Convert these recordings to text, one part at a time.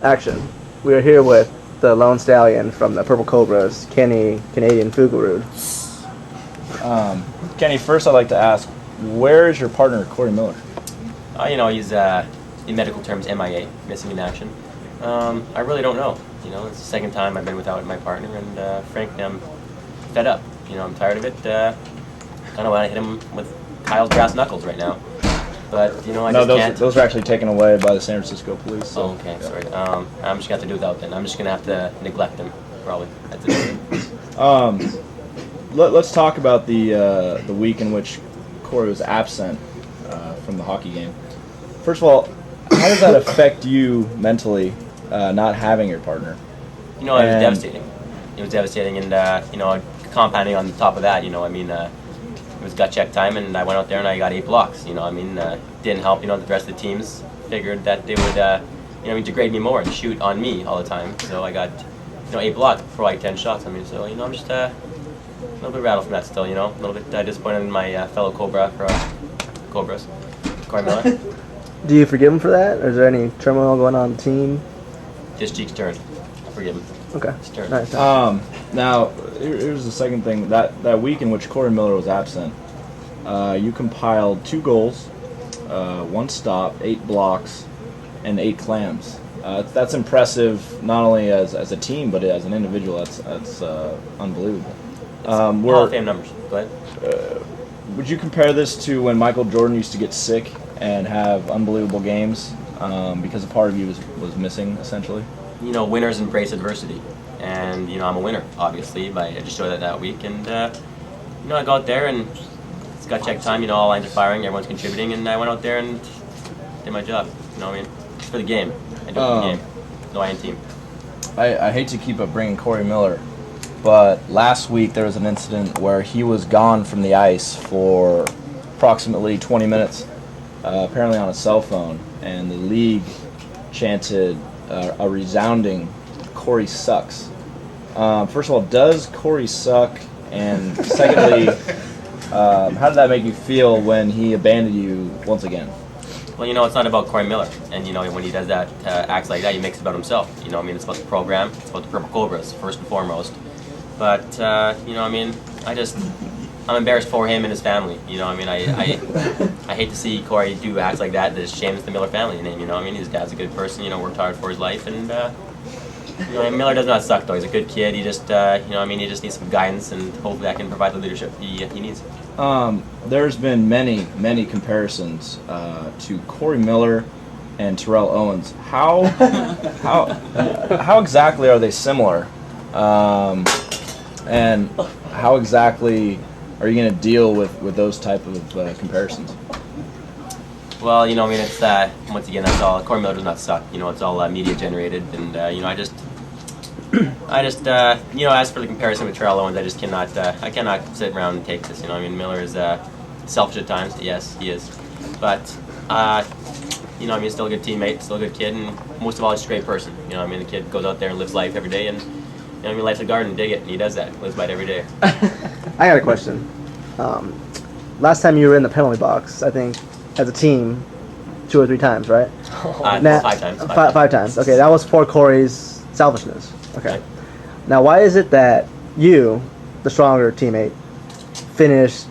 Action. We are here with the Lone Stallion from the Purple Cobras, Kenny Canadian Fugarud. Kenny, first I'd like to ask, where is your partner, Corey Miller? He's in medical terms MIA, missing in action. I really don't know. It's the second time I've been without my partner, and frankly, I'm fed up. I'm tired of it. I don't want to hit him with Kyle's brass knuckles right now. But, I just can't. Those are actually taken away by the San Francisco police. So. Oh, okay, sorry. I'm just going to have to do without them. I'm just going to have to neglect them, probably. That's it. Let's talk about the week in which Corey was absent from the hockey game. First of all, how does that affect you mentally, not having your partner? It was devastating. It was devastating, and, compounding on top of that, it was gut check time, and I went out there and I got 8 blocks. Didn't help. The rest of the teams figured that they would, degrade me more and shoot on me all the time. So I got, 8 blocks for like 10 shots. I'm just a little bit rattled from that still. A little bit disappointed in my fellow Cobras, Corey Miller. Do you forgive him for that, or is there any turmoil going on in the team? Just Cheek's turn. Forgive him. Okay. His turn. Nice. Now, here's the second thing. That week in which Corey Miller was absent, you compiled 2 goals, 1 stop, 8 blocks, and 8 clams. That's impressive, not only as a team, but as an individual. That's unbelievable. Hall of Fame numbers. Go ahead. Would you compare this to when Michael Jordan used to get sick and have unbelievable games because a part of you was missing, essentially? Winners embrace adversity. And, I'm a winner, obviously, but I just showed that week. And, I go out there and it's gut check time, all lines are firing, everyone's contributing, and I went out there and did my job. It's for the game. I do it for the game. No, I am team. I hate to keep bringing Corey Miller, but last week there was an incident where he was gone from the ice for approximately 20 minutes, apparently on a cell phone, and the league chanted a resounding Corey sucks. First of all, does Corey suck? And secondly, how did that make you feel when he abandoned you once again? Well, it's not about Corey Miller. And, when he does that, acts like that, he makes it about himself. It's about the program. It's about the Purple Cobras, first and foremost. But, I'm embarrassed for him and his family. I hate to see Corey do acts like that. That shames the Miller family name. His dad's a good person. Worked hard for his life, and Miller does not suck though. He's a good kid. He just, he just needs some guidance, and hopefully I can provide the leadership he needs. There's been many comparisons to Corey Miller and Terrell Owens. How exactly are they similar? And how exactly are you going to deal with those type of comparisons? Well, it's once again, that's all. Corey Miller does not suck. It's all media generated, and as for the comparison with Terrell Owens, I cannot sit around and take this. Miller is selfish at times. Yes, he is, but he's still a good teammate, still a good kid, and most of all, he's a great person. The kid goes out there and lives life every day, and life's a garden, dig it, and he does that, lives by it every day. I got a question. Last time you were in the penalty box, I think, as a team, 2 or 3 times, right? 5 times. 5 times. Okay, that was for Corey's selfishness. Okay. Right. Now, why is it that you, the stronger teammate, finished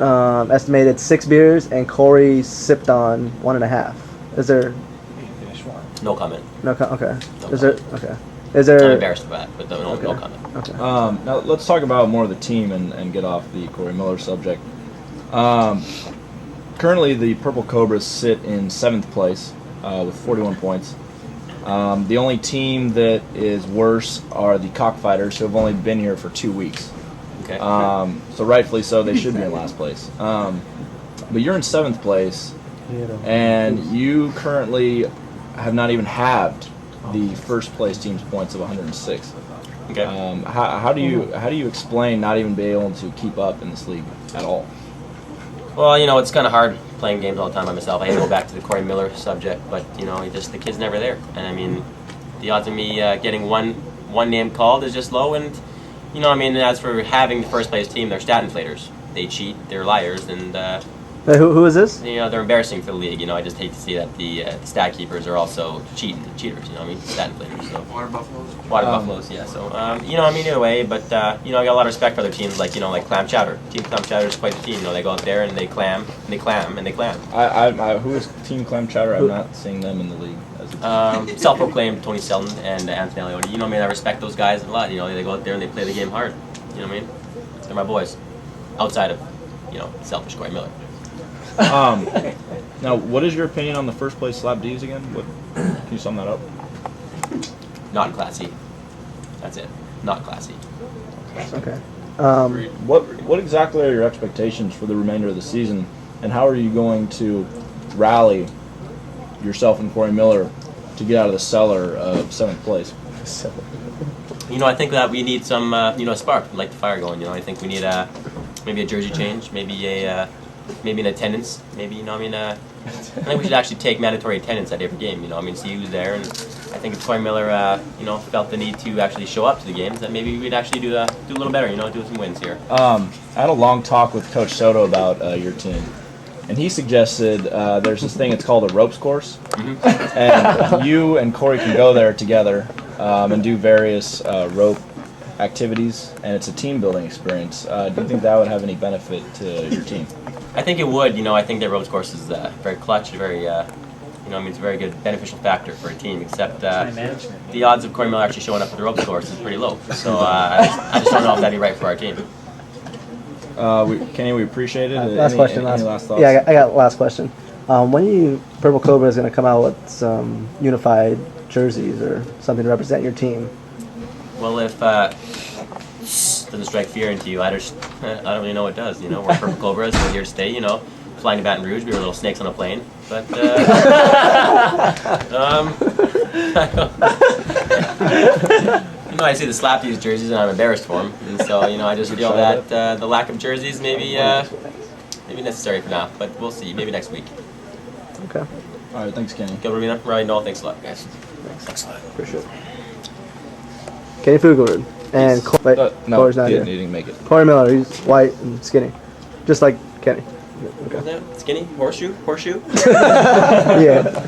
estimated 6 beers and Corey sipped on 1.5? Is there? No comment. Okay. No Is there? comment. Okay. Is there? I'm embarrassed for that, but no comment. Okay. Now let's talk about more of the team and get off the Corey Miller subject. Currently, the Purple Cobras sit in 7th place with 41 points. The only team that is worse are the Cockfighters, who have only been here for 2 weeks. Okay. So rightfully so, they should be in last place. But you're in 7th place, and you currently have not even halved the first place team's points of 106. Okay. How do you explain not even being able to keep up in this league at all? Well, it's kind of hard playing games all the time by myself. I hate to go back to the Corey Miller subject, but the kid's never there, and the odds of me getting one name called is just low. And as for having the first place team, they're stat inflators. They cheat, they're liars, and Who is this? You know, they're embarrassing for the league. You know, I just hate to see that the stat keepers are also cheaters. You know what I mean? Stat inflators. So. Water buffaloes. Water buffaloes, yeah. So, you know, I mean, either way, but you know, I got a lot of respect for other teams, like like Clam Chowder. Team Clam Chowder is quite the team. You know, they go out there and they clam, and they clam, and they clam. Who is Team Clam Chowder? I'm not seeing them in the league. As a team. Self-proclaimed Tony Selton and Anthony Leone. You know what I mean? I respect those guys a lot. You know, they go out there and they play the game hard. You know what I mean? They're my boys. Outside of, selfish Corey Miller. Now, what is your opinion on the first place slap D's again? Can you sum that up? Not classy. That's it. Not classy. Okay. What exactly are your expectations for the remainder of the season, and how are you going to rally yourself and Corey Miller to get out of the cellar of 7th place? You know, I think that we need some, spark, like the fire going. You know, I think we need maybe a jersey change, maybe an attendance, maybe I think we should actually take mandatory attendance at every game. See who's there, and I think if Corey Miller, felt the need to actually show up to the games, then maybe we'd actually do a little better. Do some wins here. I had a long talk with Coach Soto about your team, and he suggested there's this thing. It's called a ropes course, and you and Corey can go there together and do various rope activities, and it's a team building experience. Do you think that would have any benefit to your team? I think it would. I think that ropes course is very clutch, very, it's a very good beneficial factor for a team. Except the odds of Corey Miller actually showing up for the ropes course is pretty low. So I just don't know if that'd be right for our team. Kenny, we appreciate it. Last question. Any last thoughts? Yeah, I got last question. When Purple Cobra is going to come out with some unified jerseys or something to represent your team? Well, if doesn't strike fear into you, I don't really know what does. We're Purple Cobras. We're here to stay. Flying to Baton Rouge, we were little snakes on a plane. But I see the slap these jerseys and I'm embarrassed for them. And so I just feel that the lack of jerseys maybe necessary for now. But we'll see. Maybe next week. Okay. All right. Thanks, Kenny. Go Rowena. Ryan Noel. Thanks a lot, guys. Thanks a lot. Appreciate it. Kenny Fugelwood. And Corey's not here. He didn't make it. Corey Miller, he's white and skinny. Just like Kenny. Okay. Skinny? Horseshoe? Yeah.